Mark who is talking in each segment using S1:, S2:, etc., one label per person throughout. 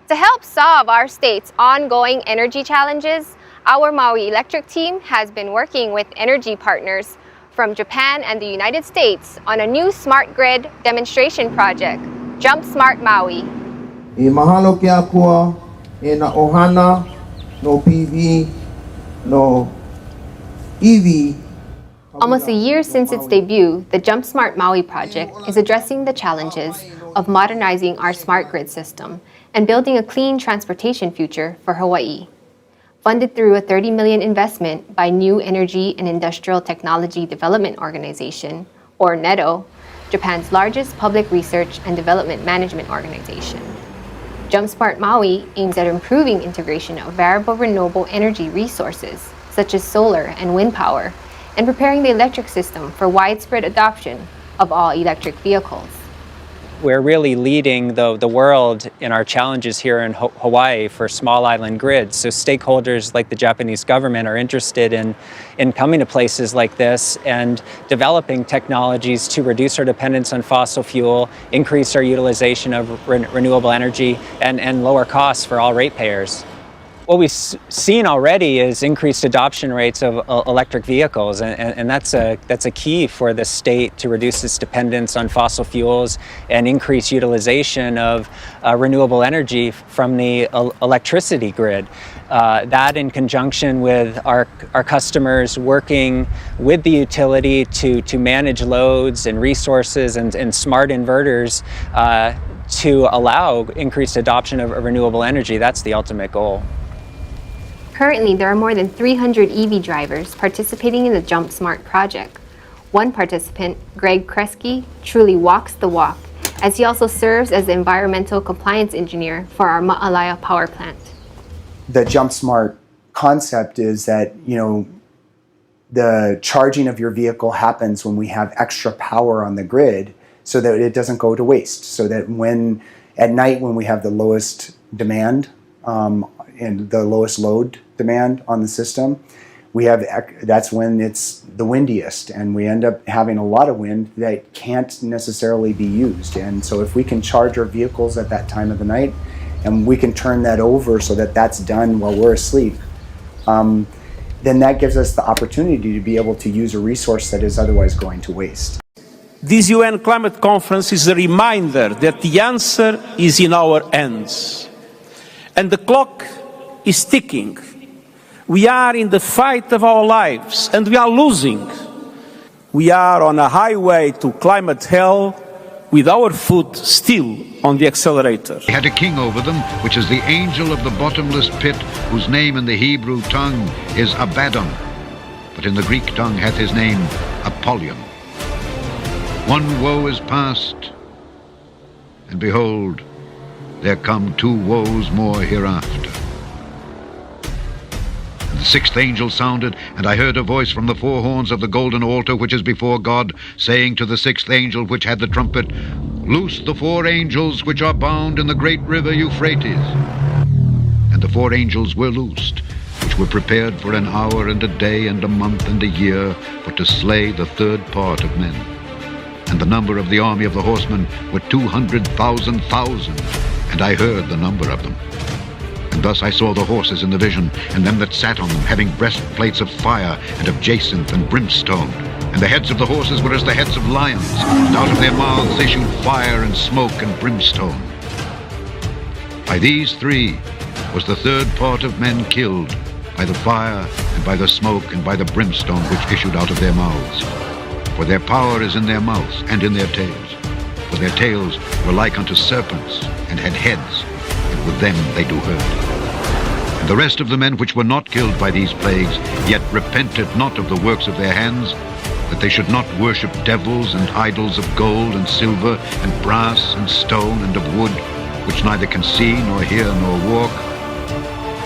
S1: To help solve our state's ongoing energy challenges, our Maui Electric team has been working with energy partners from Japan and the United States on a new smart grid demonstration project, Jump Smart Maui.
S2: I mahalo ke akua e na ohana no PV no EV.
S1: Almost a year since its debut, the Jump Smart Maui project is addressing the challenges of modernizing our smart grid system and building a clean transportation future for Hawaii. Funded through a $30 million investment by New Energy and Industrial Technology Development Organization, or NEDO, Japan's largest public research and development management organization. Jump Smart Maui aims at improving integration of variable renewable energy resources, such as solar and wind power, and preparing the electric system for widespread adoption of all electric vehicles.
S3: We're really leading the world in our challenges here in Hawaii for small island grids. So stakeholders like the Japanese government are interested in coming to places like this and developing technologies to reduce our dependence on fossil fuel, increase our utilization of renewable energy, and lower costs for all ratepayers. What we've seen already is increased adoption rates of electric vehicles, and that's a key for the state to reduce its dependence on fossil fuels and increase utilization of renewable energy from the electricity grid. That in conjunction with our customers working with the utility to manage loads and resources and smart inverters to allow increased adoption of renewable energy, that's the ultimate goal.
S1: Currently, there are more than 300 EV drivers participating in the Jump Smart project. One participant, Greg Kresge, truly walks the walk, as he also serves as the environmental compliance engineer for our Ma'alaya power plant.
S4: The Jump Smart concept is that, the charging of your vehicle happens when we have extra power on the grid so that it doesn't go to waste. So that at night when we have the lowest demand and the lowest load demand on the system, that's when it's the windiest, and we end up having a lot of wind that can't necessarily be used. And so if we can charge our vehicles at that time of the night, and we can turn that over so that that's done while we're asleep, then that gives us the opportunity to be able to use a resource that is otherwise going to waste.
S5: This UN climate conference is a reminder that the answer is in our hands, and the clock is ticking. We are in the fight of our lives, and we are losing. We are on a highway to climate hell with our foot still on the accelerator.
S6: He had a king over them, which is the angel of the bottomless pit, whose name in the Hebrew tongue is Abaddon, but in the Greek tongue hath his name Apollyon. One woe is past, and behold, there come two woes more hereafter. The sixth angel sounded, and I heard a voice from the four horns of the golden altar which is before God, saying to the sixth angel which had the trumpet, Loose the four angels which are bound in the great river Euphrates. And the four angels were loosed, which were prepared for an hour and a day and a month and a year, for to slay the third part of men. And the number of the army of the horsemen were 200,000,000, and I heard the number of them. And thus I saw the horses in the vision, and them that sat on them, having breastplates of fire, and of jacinth and brimstone. And the heads of the horses were as the heads of lions, and out of their mouths issued fire and smoke and brimstone. By these three was the third part of men killed, by the fire, and by the smoke, and by the brimstone which issued out of their mouths. For their power is in their mouths, and in their tails. For their tails were like unto serpents, and had heads, and with them they do hurt. And the rest of the men which were not killed by these plagues, yet repented not of the works of their hands, that they should not worship devils and idols of gold and silver and brass and stone and of wood, which neither can see nor hear nor walk.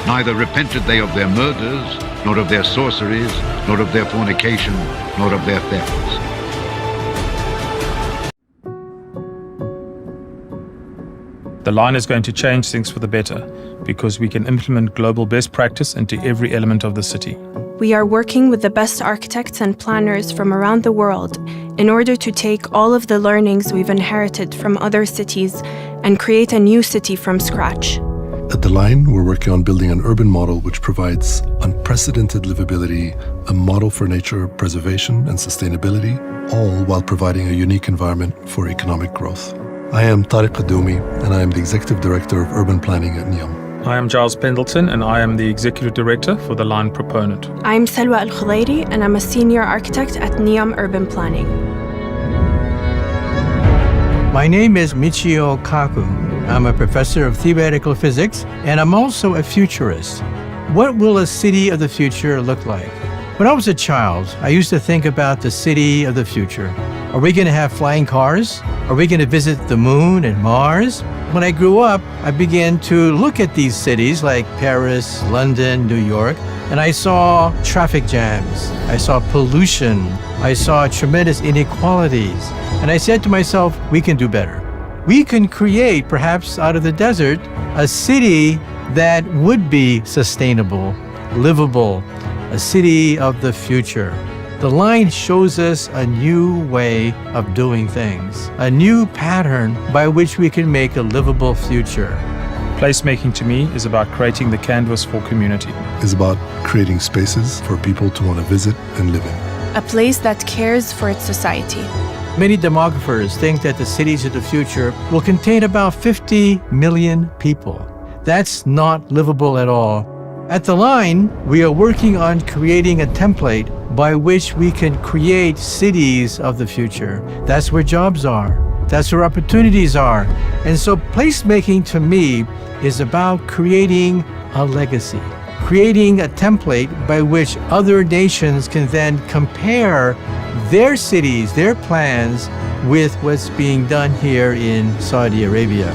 S6: Neither repented they of their murders, nor of their sorceries, nor of their fornication, nor of their thefts.
S7: The line is going to change things for the better because we can implement global best practice into every element of the city.
S8: We are working with the best architects and planners from around the world in order to take all of the learnings we've inherited from other cities and create a new city from scratch.
S9: At The Line, we're working on building an urban model which provides unprecedented livability, a model for nature preservation and sustainability, all while providing a unique environment for economic growth. I am Tariq Qadoumi, and I am the Executive Director of Urban Planning at NEOM.
S7: I am Giles Pendleton, and I am the Executive Director for the Line Proponent.
S8: I'm Salwa Al-Khudairi, and I'm a Senior Architect at NEOM Urban Planning.
S10: My name is Michio Kaku. I'm a professor of theoretical physics, and I'm also a futurist. What will a city of the future look like? When I was a child, I used to think about the city of the future. Are we going to have flying cars? Are we going to visit the moon and Mars? When I grew up, I began to look at these cities like Paris, London, New York, and I saw traffic jams. I saw pollution. I saw tremendous inequalities. And I said to myself, we can do better. We can create, perhaps out of the desert, a city that would be sustainable, livable, a city of the future. The Line shows us a new way of doing things, a new pattern by which we can make a livable future.
S7: Placemaking to me is about creating the canvas for community.
S9: It's about creating spaces for people to want to visit and live in.
S8: A place that cares for its society.
S10: Many demographers think that the cities of the future will contain about 50 million people. That's not livable at all. At The Line, we are working on creating a template by which we can create cities of the future. That's where jobs are. That's where opportunities are. And so placemaking to me is about creating a legacy, creating a template by which other nations can then compare their cities, their plans with what's being done here in Saudi Arabia.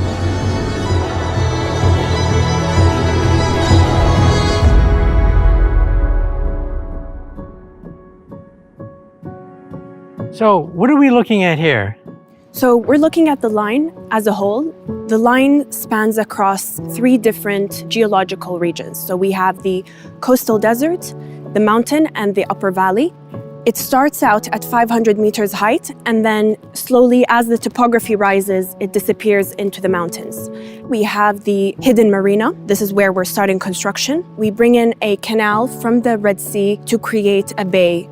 S10: So, what are we looking at here?
S8: So we're looking at the Line as a whole. The Line spans across 3 different geological regions. So we have the coastal desert, the mountain, and the upper valley. It starts out at 500 meters height, and then slowly, as the topography rises, it disappears into the mountains. We have the hidden marina. This is where we're starting construction. We bring in a canal from the Red Sea to create a bay.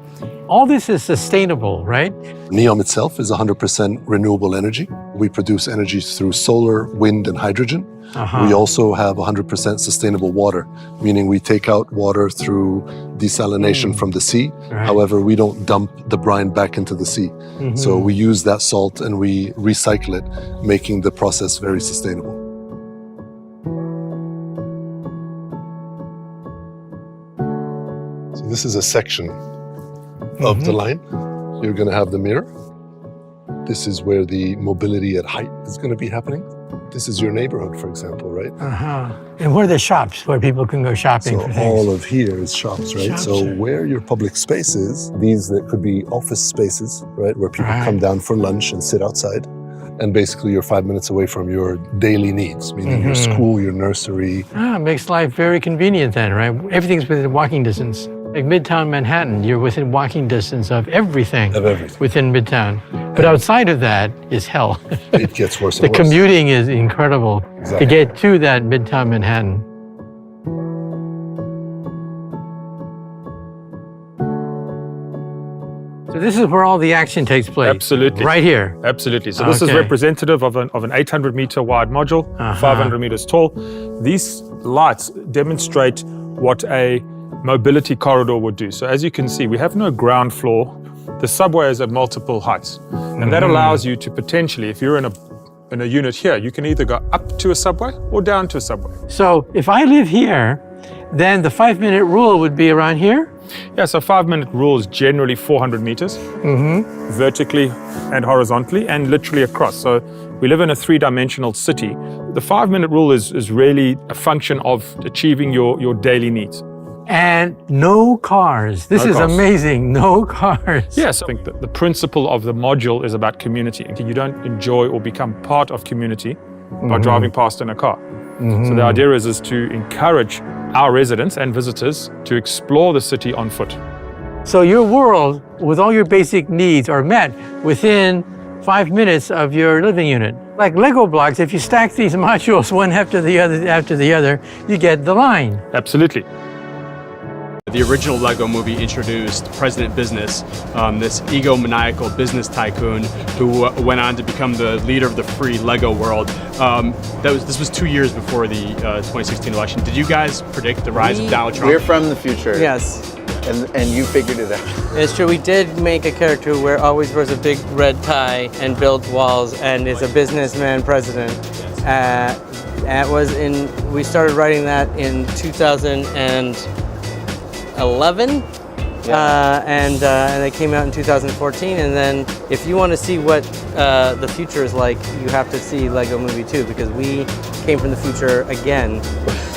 S10: All this is sustainable, right?
S9: NEOM itself is 100% renewable energy. We produce energy through solar, wind, and hydrogen. We also have 100% sustainable water, meaning we take out water through desalination from the sea.
S10: Right.
S9: However, we don't dump the brine back into the sea. So we use that salt and we recycle it, making the process very sustainable. So this is a section of the line. You're going to have the mirror. This is where the mobility at height is going to be happening. This is your neighborhood, for example, right?
S10: And where are the shops where people can go shopping for
S9: So
S10: things?
S9: all of here is shops, right?
S10: Shops,
S9: So
S10: right.
S9: where your public space is, these that could be office spaces, right? Where people come down for lunch and sit outside. And basically you're 5 minutes away from your daily needs, meaning your school, your nursery.
S10: Makes life very convenient then, right? Everything's within walking distance. Like Midtown Manhattan, you're within walking distance of everything.
S9: Of everything.
S10: Within Midtown. But outside of that is hell.
S9: It gets worse
S10: The
S9: and worse.
S10: commuting is incredible
S9: Exactly.
S10: to get to that Midtown Manhattan. So this is where all the action takes place.
S7: Absolutely.
S10: Right here.
S7: Absolutely. So this is
S10: Okay.
S7: representative of an 800-meter wide module, 500 meters tall. These lights demonstrate what a mobility corridor would do. So as you can see, we have no ground floor. The subway is at multiple heights. And that allows you to potentially, if you're in a unit here, you can either go up to a subway or down to a subway.
S10: So if I live here, then the 5-minute rule would be around here?
S7: Yeah, so 5-minute rule is generally 400 meters, vertically and horizontally, and literally across. So we live in a 3-dimensional city. The 5-minute rule is really a function of achieving your daily needs.
S10: And no cars. This
S7: No
S10: is
S7: cars.
S10: amazing. No cars.
S7: Yes, I think that the principle of the module is about community. You don't enjoy or become part of community by driving past in a car. So the idea is to encourage our residents and visitors to explore the city on foot.
S10: So your world, with all your basic needs, are met within 5 minutes of your living unit. Like Lego blocks, if you stack these modules one after the other, you get the line.
S7: Absolutely.
S11: The original Lego movie introduced President Business, this egomaniacal business tycoon who went on to become the leader of the free Lego world. This was 2 years before the 2016 election. Did you guys predict the rise of Donald Trump?
S12: We're from the future.
S13: Yes.
S12: And you figured it out.
S13: It's true. We did make a character who always wears a big red tie and builds walls and is a businessman president. We started writing that in 2011. And it came out in 2014. And then if you want to see what the future is like, you have to see Lego Movie 2, because we came from the future again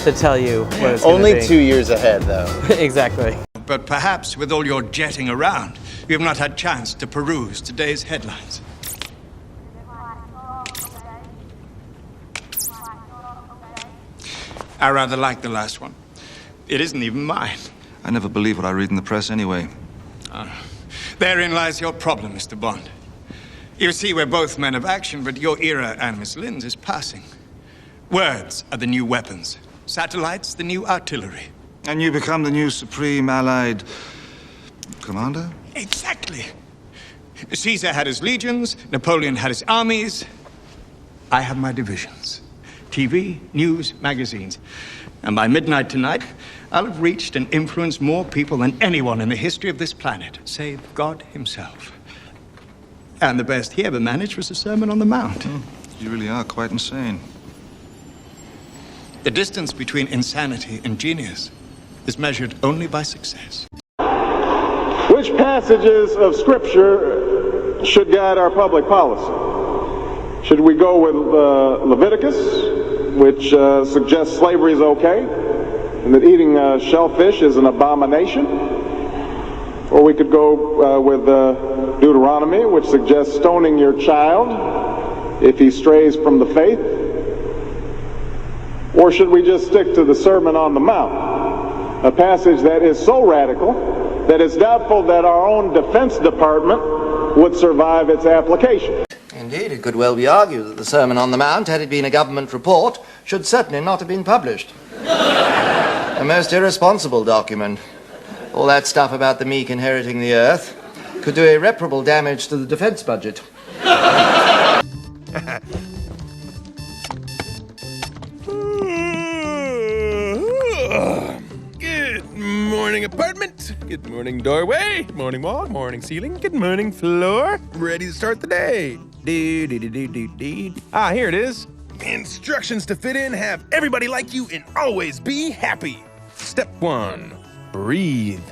S13: to tell you what it's going to be.
S12: Only 2 years ahead, though.
S13: Exactly.
S14: But perhaps with all your jetting around, you have not had chance to peruse today's headlines. I rather like the last one. It isn't even mine.
S15: I never believe what I read in the press anyway.
S14: Therein lies your problem, Mr. Bond. You see, we're both men of action, but your era and Miss Lynn's is passing. Words are the new weapons. Satellites, the new artillery.
S15: And you become the new Supreme Allied Commander?
S14: Exactly. Caesar had his legions, Napoleon had his armies. I have my divisions. TV, news, magazines. And by midnight tonight, I'll have reached and influenced more people than anyone in the history of this planet, save God himself. And the best he ever managed was a Sermon on the Mount.
S15: You really are quite insane.
S14: The distance between insanity and genius is measured only by success.
S16: Which passages of Scripture should guide our public policy? Should we go with Leviticus, which suggests slavery is okay, and that eating shellfish is an abomination? Or we could go with Deuteronomy, which suggests stoning your child if he strays from the faith? Or should we just stick to the Sermon on the Mount, a passage that is so radical that it's doubtful that our own Defense Department would survive its application?
S17: Indeed, it could well be argued that the Sermon on the Mount, had it been a government report, should certainly not have been published. A most irresponsible document. All that stuff about the meek inheriting the earth could do irreparable damage to the defense budget.
S18: Good morning, apartment. Good morning, doorway. Good morning, wall. Good morning, ceiling. Good morning, floor. Ready to start the day. Here it is. Instructions to fit in, have everybody like you, and always be happy. Step 1, breathe.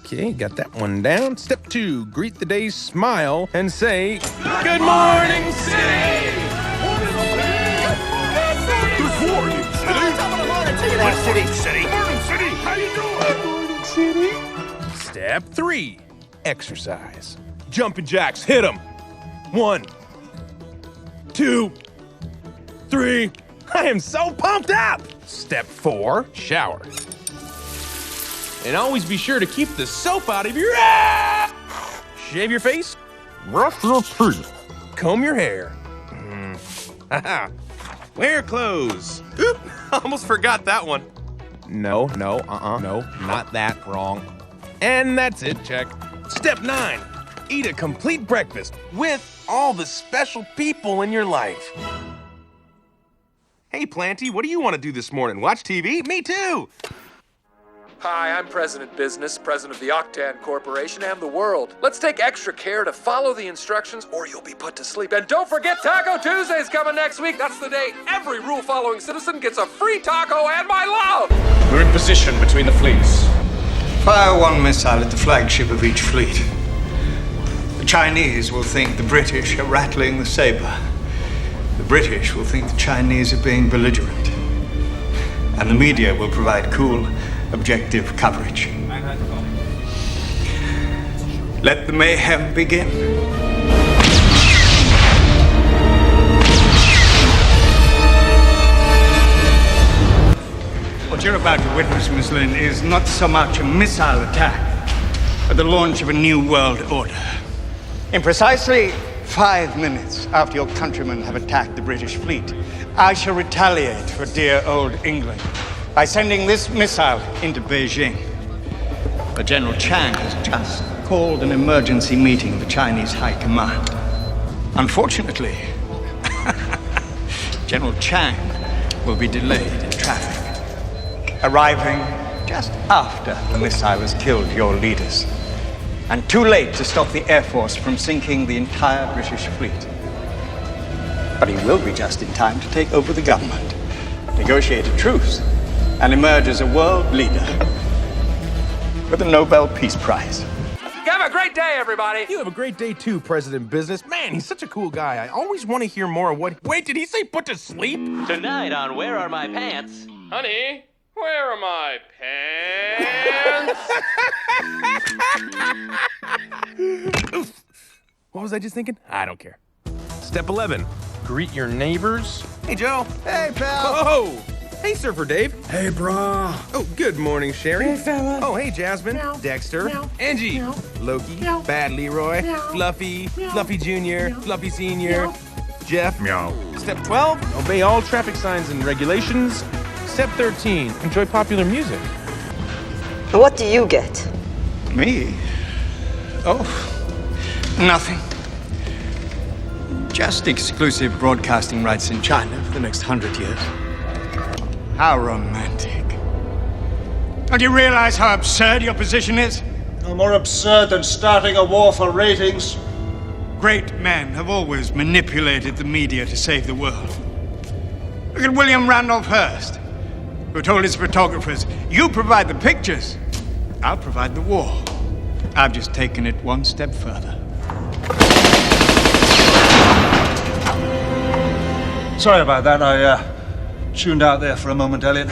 S18: Okay, got that one down. Step 2, greet the day, smile, and say, Good morning, city! Good morning, city! City! Morning, city! How you doing? Morning, city! Step 3, exercise. Jumping jacks, hit them. 1, 2, 3. I am so pumped up! Step 4, shower. And always be sure to keep the soap out of your ass! Shave your face, brush your teeth, comb your hair. Wear clothes. Oop, almost forgot that one. No, not that, wrong. And that's it, check. Step 9, eat a complete breakfast with all the special people in your life. Hey, Planty, what do you want to do this morning? Watch TV? Me too!
S19: Hi, I'm President Business, president of the Octan Corporation and the world. Let's take extra care to follow the instructions or you'll be put to sleep. And don't forget Taco Tuesday's coming next week. That's the day every rule-following citizen gets a free taco and my love!
S14: We're in position between the fleets. Fire one missile at the flagship of each fleet. The Chinese will think the British are rattling the saber. The British will think the Chinese are being belligerent. And the media will provide cool, objective coverage. Let the mayhem begin. What you're about to witness, Miss Lynn, is not so much a missile attack for the launch of a new world order. In precisely 5 minutes after your countrymen have attacked the British fleet, I shall retaliate for dear old England by sending this missile into Beijing. But General Chang has just called an emergency meeting of the Chinese High Command. Unfortunately, General Chang will be delayed in traffic, arriving just after the missile has killed your leaders, and too late to stop the Air Force from sinking the entire British fleet. But he will be just in time to take over the government, negotiate a truce, and emerge as a world leader with a Nobel Peace Prize.
S19: Have a great day, everybody.
S18: You have a great day too, President Business. Man, he's such a cool guy. I always want to hear more of what... Wait, did he say put to sleep?
S20: Tonight on Where Are My Pants?
S19: Honey, where are my pants?
S18: Oof. What was I just thinking? I don't care. Step 11. Greet your neighbors. Hey, Joe.
S12: Hey, pal.
S18: Oh! Hey, Surfer Dave.
S12: Hey, brah.
S18: Oh, good morning, Sherry.
S12: Hey, fella.
S18: Oh, hey, Jasmine.
S12: Meow.
S18: Dexter.
S12: Meow.
S18: Angie.
S12: Meow.
S18: Loki.
S12: Meow.
S18: Bad Leroy.
S12: Meow.
S18: Fluffy.
S12: Meow.
S18: Fluffy Jr.
S12: Meow.
S18: Fluffy Sr.
S12: Meow.
S18: Jeff.
S12: Meow.
S18: Step 12. Obey all traffic signs and regulations. Step 13. Enjoy popular music.
S21: What do you get?
S14: Me? Oh, nothing. Just exclusive broadcasting rights in China for the next 100 years. How romantic. Don't you realize how absurd your position is?
S22: No more absurd than starting a war for ratings.
S14: Great men have always manipulated the media to save the world. Look at William Randolph Hearst, who told his photographers, you provide the pictures, I'll provide the war. I've just taken it one step further.
S22: Sorry about that. I tuned out there for a moment, Elliot.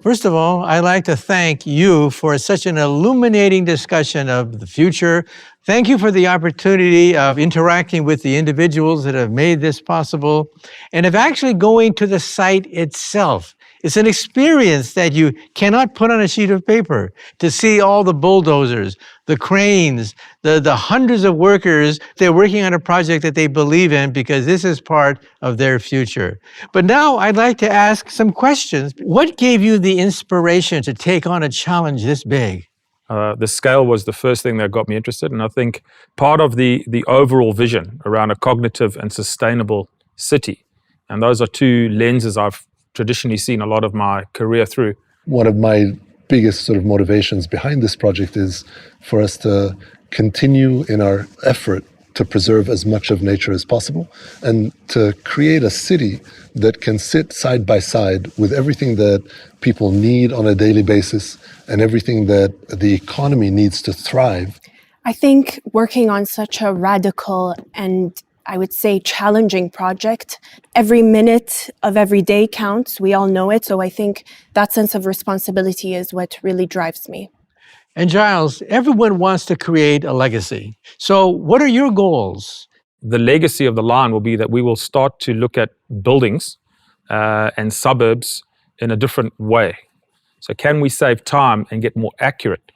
S10: First of all, I'd like to thank you for such an illuminating discussion of the future. Thank you for the opportunity of interacting with the individuals that have made this possible and of actually going to the site itself. It's an experience that you cannot put on a sheet of paper. To see all the bulldozers, the cranes, the hundreds of workers, they're working on a project that they believe in because this is part of their future. But now I'd like to ask some questions. What gave you the inspiration to take on a challenge this big?
S7: The scale was the first thing that got me interested, and I think part of the overall vision around a cognitive and sustainable city, and those are two lenses I've traditionally seen a lot of my career through.
S9: One of my biggest sort of motivations behind this project is for us to continue in our effort to preserve as much of nature as possible and to create a city that can sit side by side with everything that people need on a daily basis and everything that the economy needs to thrive.
S8: I think working on such a radical and I would say challenging project, every minute of every day counts. We all know it. So I think that sense of responsibility is what really drives me.
S10: And Giles, everyone wants to create a legacy. So what are your goals?
S7: The legacy of the line will be that we will start to look at buildings and suburbs in a different way. So can we save time and get more accurate,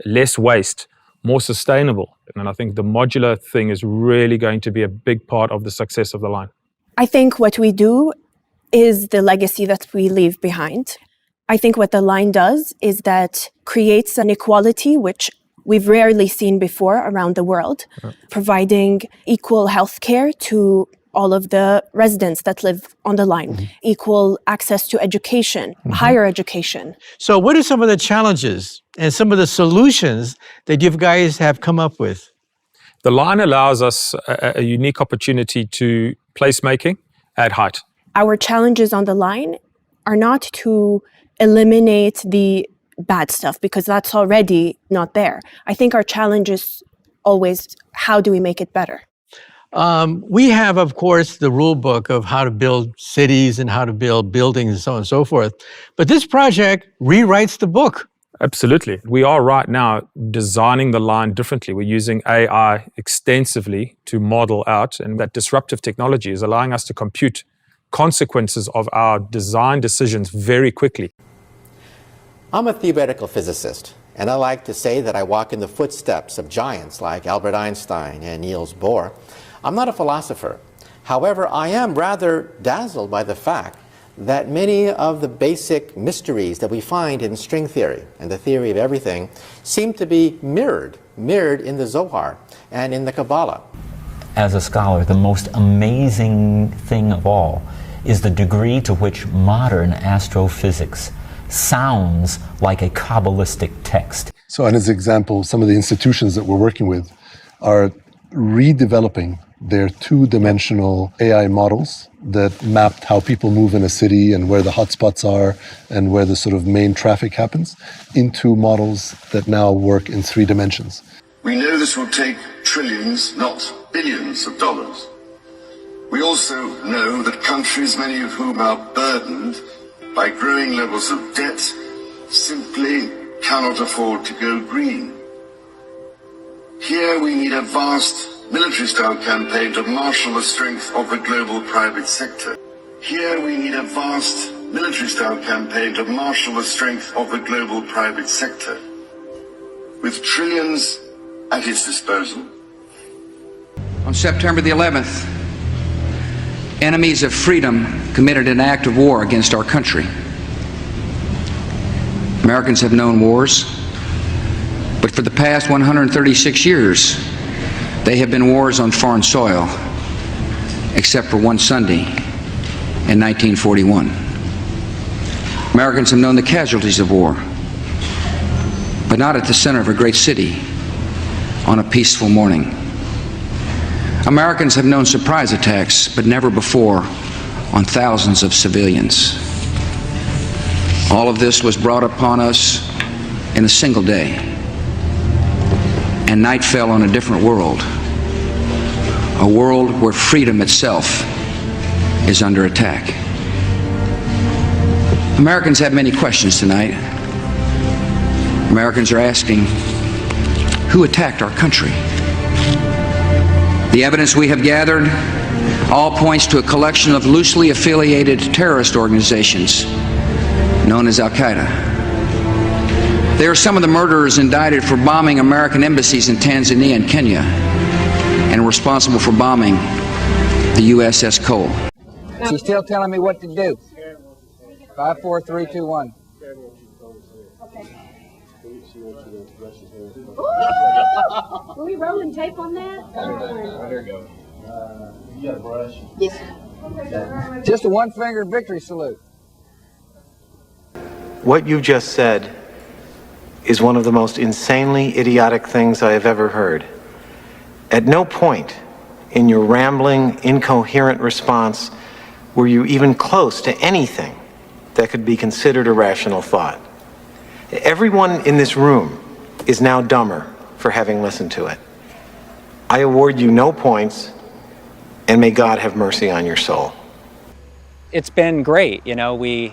S7: less waste, more sustainable? And I think the modular thing is really going to be a big part of the success of the line.
S8: I think what we do is the legacy that we leave behind. I think what the line does is that creates an equality which we've rarely seen before around the world, providing equal health care to all of the residents that live on the line, equal access to education, higher education.
S10: So what are some of the challenges and some of the solutions that you guys have come up with?
S7: The line allows us a unique opportunity to placemaking at height.
S8: Our challenges on the line are not to eliminate the bad stuff because that's already not there. I think our challenge is always, how do we make it better?
S10: We have, of course, the rule book of how to build cities and how to build buildings and so on and so forth. But this project rewrites the book.
S7: Absolutely. We are right now designing the line differently. We're using AI extensively to model out, and that disruptive technology is allowing us to compute consequences of our design decisions very quickly.
S2: I'm a theoretical physicist, and I like to say that I walk in the footsteps of giants like Albert Einstein and Niels Bohr. I'm not a philosopher. However, I am rather dazzled by the fact that many of the basic mysteries that we find in string theory and the theory of everything seem to be mirrored in the Zohar and in the Kabbalah.
S3: As a scholar, the most amazing thing of all is the degree to which modern astrophysics sounds like a Kabbalistic text.
S9: So, and as an example, some of the institutions that we're working with are redeveloping their two-dimensional AI models that mapped how people move in a city and where the hotspots are and where the sort of main traffic happens into models that now work in 3 dimensions.
S23: We know this will take trillions, not billions of dollars. We also know that countries, many of whom are burdened by growing levels of debt, simply cannot afford to go green. Here we need a vast military-style campaign to marshal the strength of the global private sector. Here we need a vast military-style campaign to marshal the strength of the global private sector. With trillions at its disposal.
S24: On September the 11th, enemies of freedom committed an act of war against our country. Americans have known wars, but for the past 136 years, they have been wars on foreign soil, except for one Sunday in 1941. Americans have known the casualties of war, but not at the center of a great city on a peaceful morning. Americans have known surprise attacks, but never before on thousands of civilians. All of this was brought upon us in a single day, and night fell on a different world, a world where freedom itself is under attack. Americans have many questions tonight. Americans are asking, who attacked our country? The evidence we have gathered all points to a collection of loosely affiliated terrorist organizations known as Al-Qaeda. They are some of the murderers indicted for bombing American embassies in Tanzania and Kenya and responsible for bombing the USS Cole.
S25: She's still telling me what to do. 5, 4, 3, 2, 1.
S26: Are we rolling tape on that?
S25: There you go.
S26: You got a brush? Yes.
S25: Just a one-finger victory salute.
S27: What you just said is one of the most insanely idiotic things I have ever heard. At no point in your rambling, incoherent response were you even close to anything that could be considered a rational thought. Everyone in this room is now dumber for having listened to it. I award you no points, and may God have mercy on your soul.
S28: It's been great. You know, we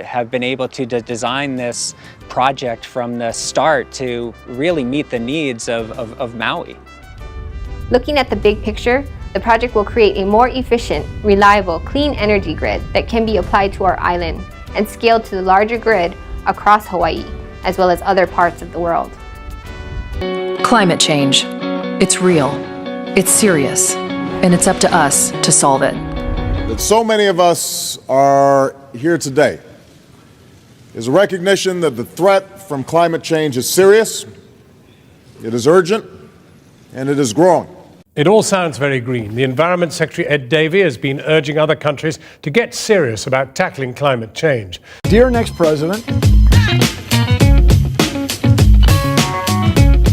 S28: have been able to design this project from the start to really meet the needs of Maui.
S1: Looking at the big picture, the project will create a more efficient, reliable, clean energy grid that can be applied to our island and scaled to the larger grid across Hawaii, as well as other parts of the world.
S29: Climate change. It's real, it's serious, and it's up to us to solve it.
S30: That so many of us are here today is a recognition that the threat from climate change is serious, it is urgent, and it is growing.
S31: It all sounds very green. The Environment Secretary, Ed Davey, has been urging other countries to get serious about tackling climate change.
S32: Dear next president,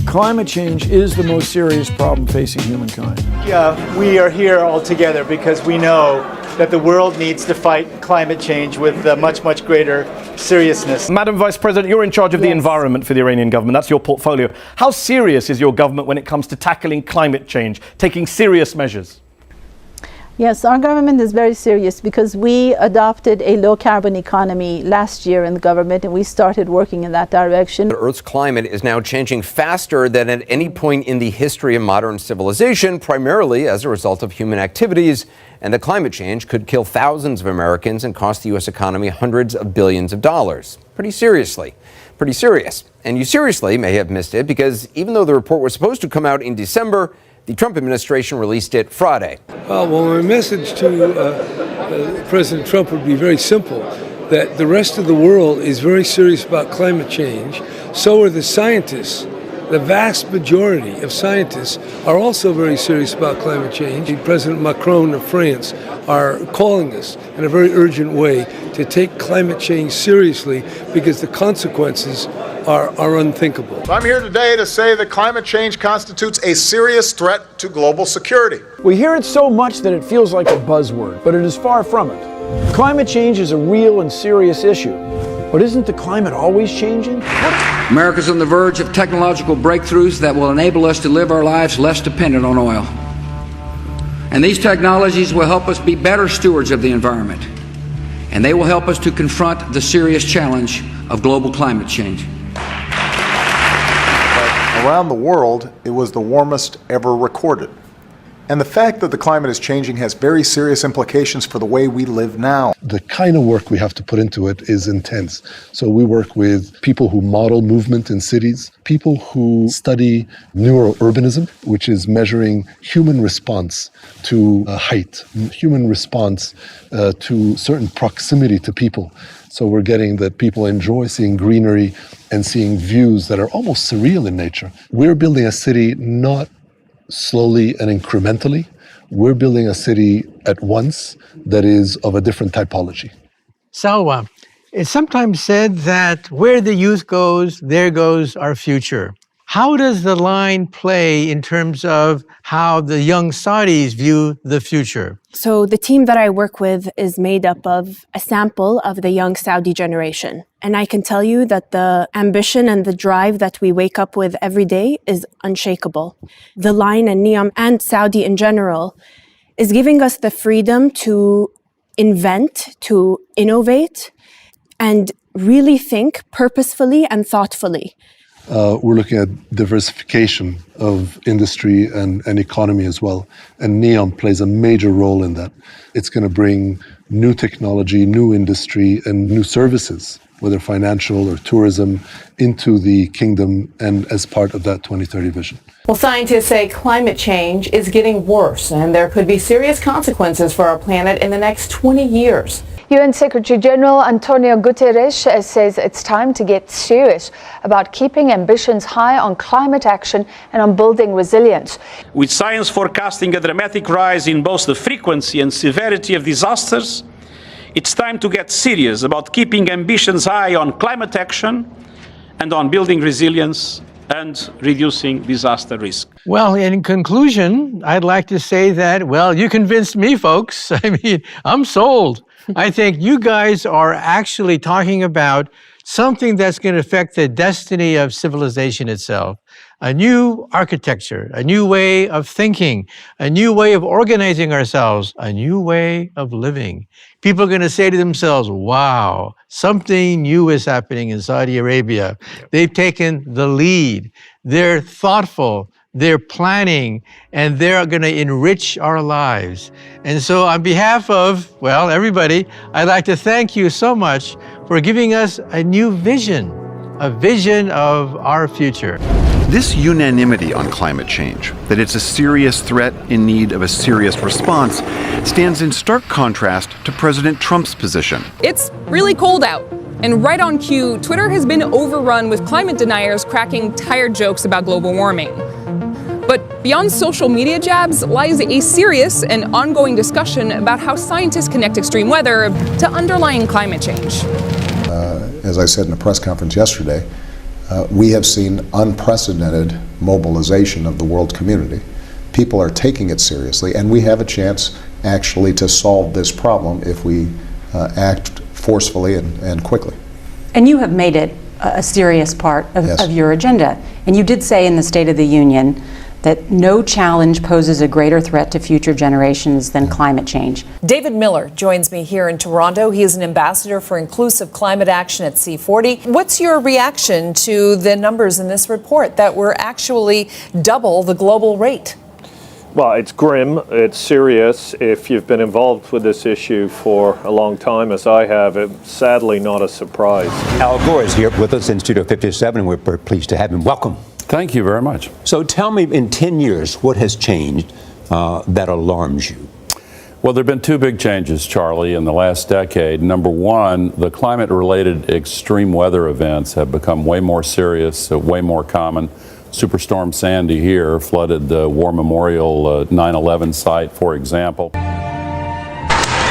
S32: climate change is the most serious problem facing humankind.
S33: We are here all together because we know that the world needs to fight climate change with much, much greater seriousness.
S34: Madam Vice President, you're in charge of the environment for the Iranian government. That's your portfolio. How serious is your government when it comes to tackling climate change, taking serious measures?
S4: Yes, our government is very serious because we adopted a low-carbon economy last year in the government, and we started working in that direction.
S5: The Earth's climate is now changing faster than at any point in the history of modern civilization, primarily as a result of human activities. And the climate change could kill thousands of Americans and cost the U.S. economy hundreds of billions of dollars. Pretty serious. And you seriously may have missed it because even though the report was supposed to come out in December, the Trump administration released it Friday.
S6: Well, my message to President Trump would be very simple, that the rest of the world is very serious about climate change. So are the scientists. The vast majority of scientists are also very serious about climate change. President Macron of France are calling us in a very urgent way to take climate change seriously because the consequences are unthinkable.
S30: So I'm here today to say that climate change constitutes a serious threat to global security.
S32: We hear it so much that it feels like a buzzword, but it is far from it. Climate change is a real and serious issue. But isn't the climate always changing?
S24: America's on the verge of technological breakthroughs that will enable us to live our lives less dependent on oil. And these technologies will help us be better stewards of the environment. And they will help us to confront the serious challenge of global climate change.
S30: Around the world, it was the warmest ever recorded. And the fact that the climate is changing has very serious implications for the way we live now.
S9: The kind of work we have to put into it is intense. So we work with people who model movement in cities, people who study neurourbanism, which is measuring human response to height, human response to certain proximity to people. So we're getting that people enjoy seeing greenery and seeing views that are almost surreal in nature. We're building a city not slowly and incrementally. We're building a city at once that is of a different typology.
S10: Salwa, it's sometimes said that where the youth goes, there goes our future. How does the line play in terms of how the young Saudis view the future?
S8: So the team that I work with is made up of a sample of the young Saudi generation. And I can tell you that the ambition and the drive that we wake up with every day is unshakable. The line and NEOM and Saudi in general is giving us the freedom to invent, to innovate, and really think purposefully and thoughtfully.
S9: We're looking at diversification of industry and economy as well. And NEOM plays a major role in that. It's going to bring new technology, new industry, and new services, whether financial or tourism, into the kingdom and as part of that 2030 vision.
S11: Well, scientists say climate change is getting worse and there could be serious consequences for our planet in the next 20 years.
S12: UN Secretary General Antonio Guterres says it's time to get serious about keeping ambitions high on climate action and on building resilience.
S13: With science forecasting a dramatic rise in both the frequency and severity of disasters, it's time to get serious about keeping ambitions high on climate action and on building resilience and reducing disaster risk.
S10: Well, in conclusion, I'd like to say that, well, you convinced me, folks. I mean, I'm sold. I think you guys are actually talking about something that's going to affect the destiny of civilization itself. A new architecture, a new way of thinking, a new way of organizing ourselves, a new way of living. People are going to say to themselves, wow, something new is happening in Saudi Arabia. They've taken the lead. They're thoughtful. They're planning, and they're going to enrich our lives. And so on behalf of, well, everybody, I'd like to thank you so much for giving us a new vision, a vision of our future.
S14: This unanimity on climate change, that it's a serious threat in need of a serious response, stands in stark contrast to President Trump's position.
S15: It's really cold out. And right on cue, Twitter has been overrun with climate deniers cracking tired jokes about global warming. But beyond social media jabs lies a serious and ongoing discussion about how scientists connect extreme weather to underlying climate change.
S16: As I said in a press conference yesterday, we have seen unprecedented mobilization of the world community. People are taking it seriously, and we have a chance actually to solve this problem if we act forcefully and quickly.
S17: And you have made it a serious part of your agenda. And you did say in the State of the Union
S2: that no challenge poses a greater threat to future generations than climate change.
S3: David Miller joins me here in Toronto. He is an ambassador for inclusive climate action at C40. What's your reaction to the numbers in this report that we're actually double the global rate?
S7: Well, it's grim, it's serious. If you've been involved with this issue for a long time, as I have, it's sadly not a surprise.
S17: Al Gore is here with us in Studio 57, and we're very pleased to have him. Welcome.
S18: Thank you very much.
S17: So tell me, in 10 years, what has changed that alarms you?
S18: Well, there have been two big changes, Charlie, in the last decade. Number one, the climate-related extreme weather events have become way more serious, way more common. Superstorm Sandy here flooded the War Memorial 9/11 site, for example.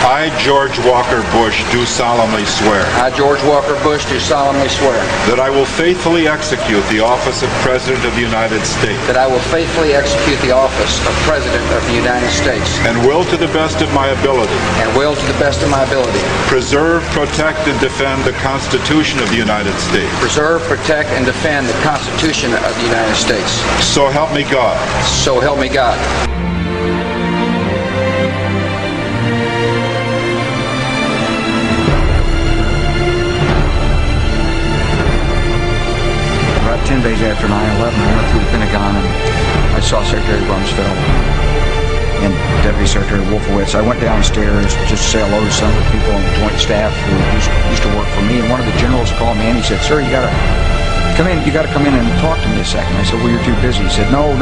S19: I, George Walker Bush, do solemnly swear.
S24: I, George Walker Bush, do solemnly swear.
S19: That I will faithfully execute the office of President of the United States.
S24: That I will faithfully execute the office of President of the United States.
S19: And will to the best of my ability.
S24: And will to the best of my ability.
S19: Preserve, protect, and defend the Constitution of the United States.
S24: Preserve, protect, and defend the Constitution of the United States.
S19: So help me God.
S24: So help me God. About 10 days after 9/11, I went through the Pentagon and I saw Secretary Rumsfeld and Deputy Secretary Wolfowitz. I went downstairs just to say hello to some of the people on the Joint Staff who used to work for me, and one of the generals called me and he said, "Sir, you gotta come in and talk to me a second." I said, "Well, you're too busy." He said, No,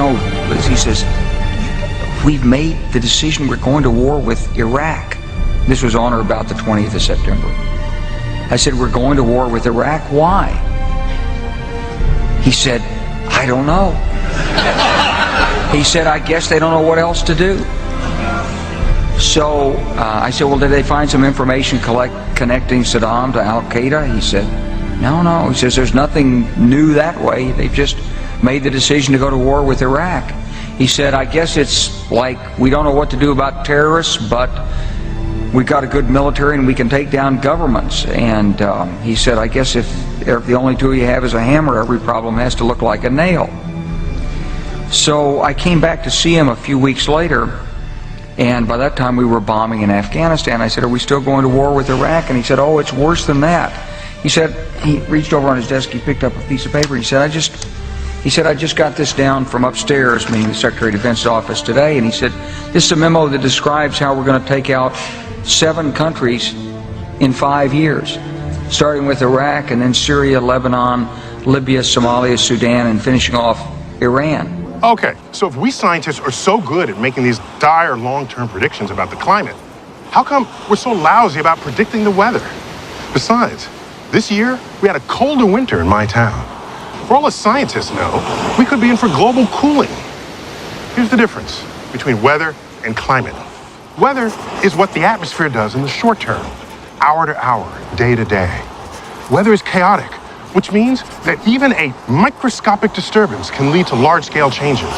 S24: Liz. He says, "We've made the decision, we're going to war with Iraq." This was on or about the 20th of September. I said, "We're going to war with Iraq, why?" He said, "I don't know." He said, "I guess they don't know what else to do." So I said, "Well, did they find some information connecting Saddam to Al-Qaeda?" He said, No. He says, "There's nothing new that way. They've just made the decision to go to war with Iraq." He said, "I guess it's like we don't know what to do about terrorists, but we've got a good military and we can take down governments." And he said, "I guess if the only tool you have is a hammer, every problem has to look like a nail." So I came back to see him a few weeks later, and by that time we were bombing in Afghanistan. I said, "Are we still going to war with Iraq?" And he said, "Oh, it's worse than that." He said, he reached over on his desk, he picked up a piece of paper, he said, I just got this down from upstairs, meaning the Secretary of Defense's office today, and he said, "This is a memo that describes how we're going to take out 7 countries in 5 years, starting with Iraq and then Syria, Lebanon, Libya, Somalia, Sudan, and finishing off Iran."
S20: Okay, so if we scientists are so good at making these dire long-term predictions about the climate, how come we're so lousy about predicting the weather? Besides, this year, we had a colder winter in my town. For all the scientists know, we could be in for global cooling. Here's the difference between weather and climate. Weather is what the atmosphere does in the short term, hour to hour, day to day. Weather is chaotic, which means that even a microscopic disturbance can lead to large-scale changes.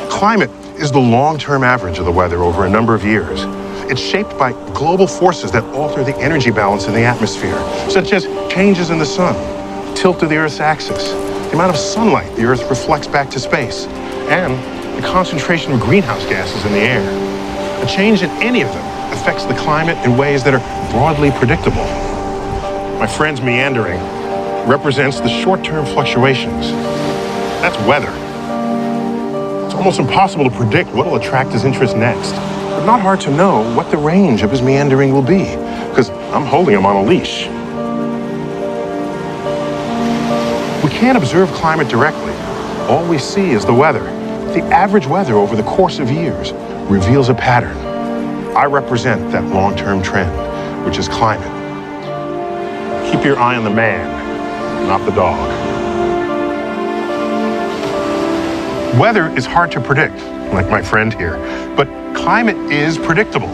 S20: Climate is the long-term average of the weather over a number of years. It's shaped by global forces that alter the energy balance in the atmosphere, such as changes in the sun, tilt of the Earth's axis, the amount of sunlight the Earth reflects back to space, and the concentration of greenhouse gases in the air. A change in any of them affects the climate in ways that are broadly predictable. My friend's meandering represents the short-term fluctuations. That's weather. It's almost impossible to predict what will attract his interest next, but not hard to know what the range of his meandering will be, because I'm holding him on a leash. We can't observe climate directly. All we see is the weather. The average weather over the course of years reveals a pattern. I represent that long-term trend, which is climate. Keep your eye on the man, not the dog. Weather is hard to predict, like my friend here, but climate is predictable.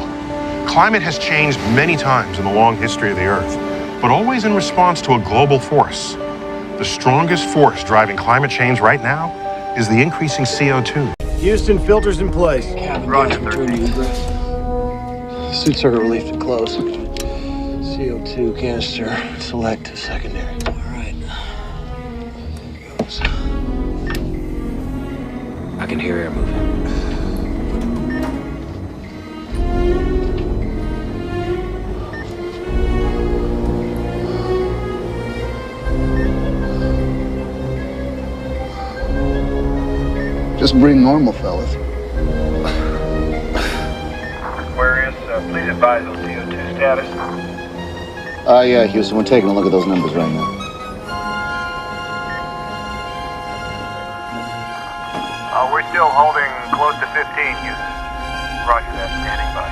S20: Climate has changed many times in the long history of the Earth, but always in response to a global force. The strongest force driving climate change right now is the increasing CO2.
S32: Houston, filters in place.
S19: Roger, 13.
S32: Suit circuit relief to close. CO2 canister, select to secondary.
S21: I can
S1: can hear air moving.
S4: Just bring normal, fellas.
S5: Aquarius, please advise on CO2 status.
S4: Yeah, Houston, we're taking a look at those numbers right now.
S5: We're still holding close to 15, Houston. Roger that, standing by.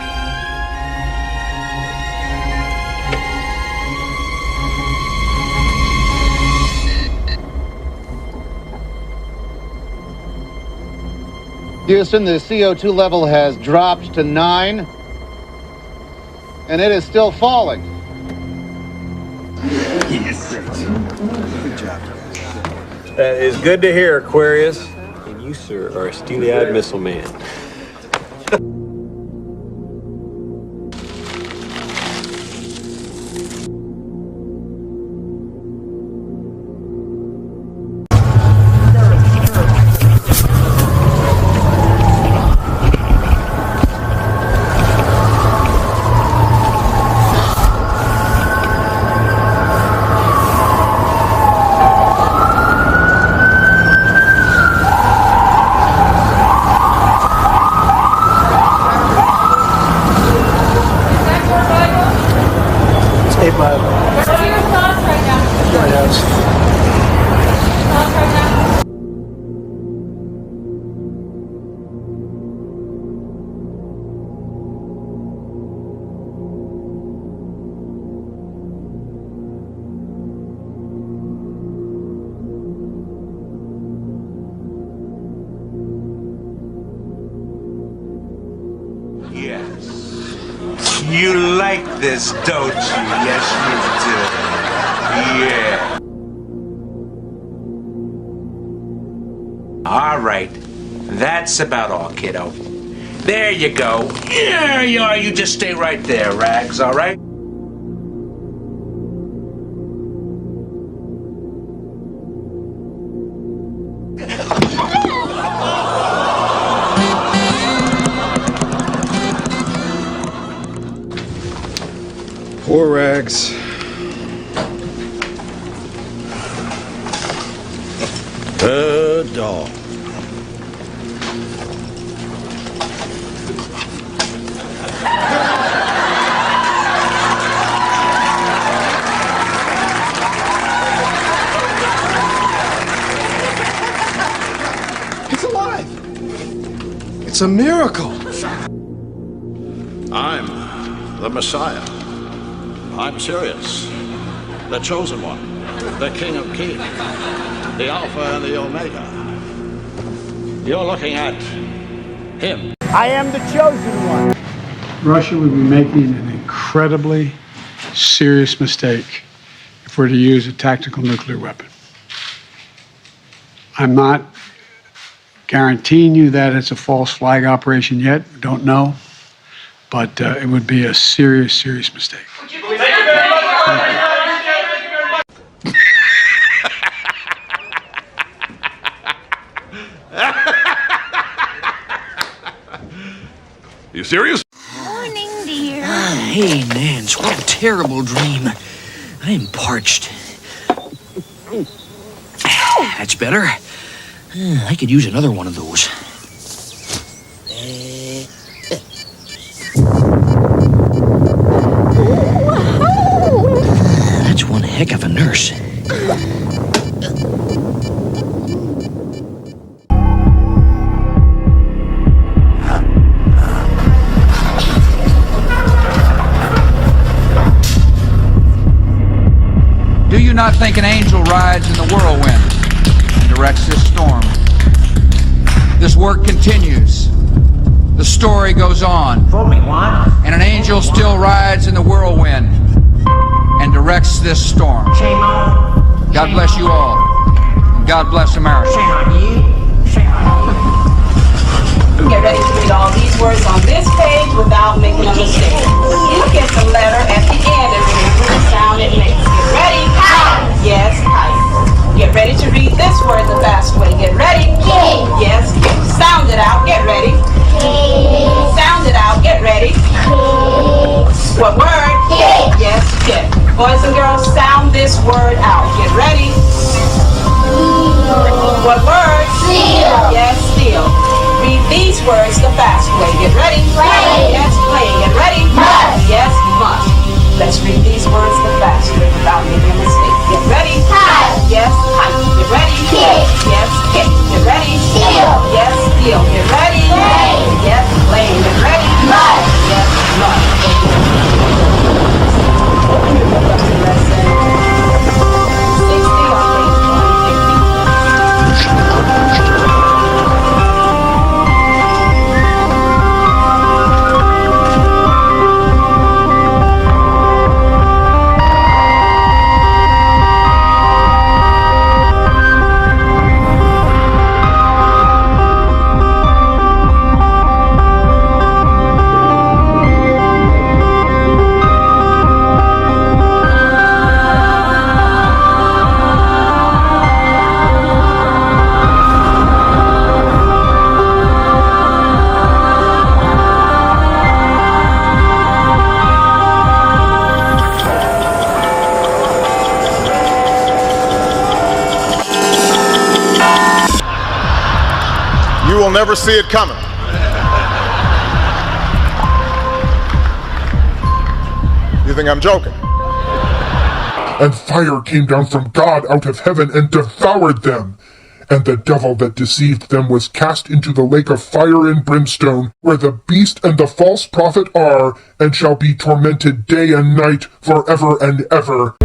S4: Houston, the CO2 level has dropped to 9, and it is still falling.
S5: Yes. Good job. That is good to hear, Aquarius. And you, sir, are a steely-eyed missile man.
S21: You like this, don't you? Yes, you do. Yeah. All right. That's about all, kiddo. There you go. There you are. You just stay right there, Rags, all right?
S22: Poor Rags.
S23: Good dog.
S22: It's alive. It's a miracle.
S23: I'm the Messiah. I'm serious. The chosen one. The King of Kings. The Alpha and the Omega. You're looking at him.
S32: I am the chosen one.
S25: Russia would be making an incredibly serious mistake if we're to use a tactical nuclear weapon. I'm not guaranteeing you that it's a false flag operation yet. We don't know. But it would be a serious, serious mistake.
S23: You serious?
S26: Morning, dear.
S27: Hey, Nance, what a terrible dream. I'm parched. That's better. I could use another one of those. That's one heck of a nurse.
S28: Do you not think an angel rides in the whirlwind and directs this storm? This work continues. The story goes on. And an angel still rides in the whirlwind and directs this storm. God bless you all. And God bless America.
S29: Get ready to read all these words on this page without making a mistake. Look at the letter at the end and remember the sound it makes. Get ready. Kite. Yes, kite. Get ready to read this word the fast way. Get ready. Yes, sound Read these words the fast way. Get ready. Play. Yes, play. Get ready. Must. Yes, must. Let's read these words the fast way without making a mistake. Get ready. Hide. Yes, hide. Get ready. Kick. Yes, kick. Get ready. Steal. Yes, steal. Get ready. Play. Yes, play. Get ready. Must. Yes, must. Open your book up to lesson 60 on page 150.
S1: You will never see it coming. You think I'm joking?
S6: And fire came down from God out of heaven and devoured them. And the devil that deceived them was cast into the lake of fire and brimstone, where the beast and the false prophet are, and shall be tormented day and night forever and ever.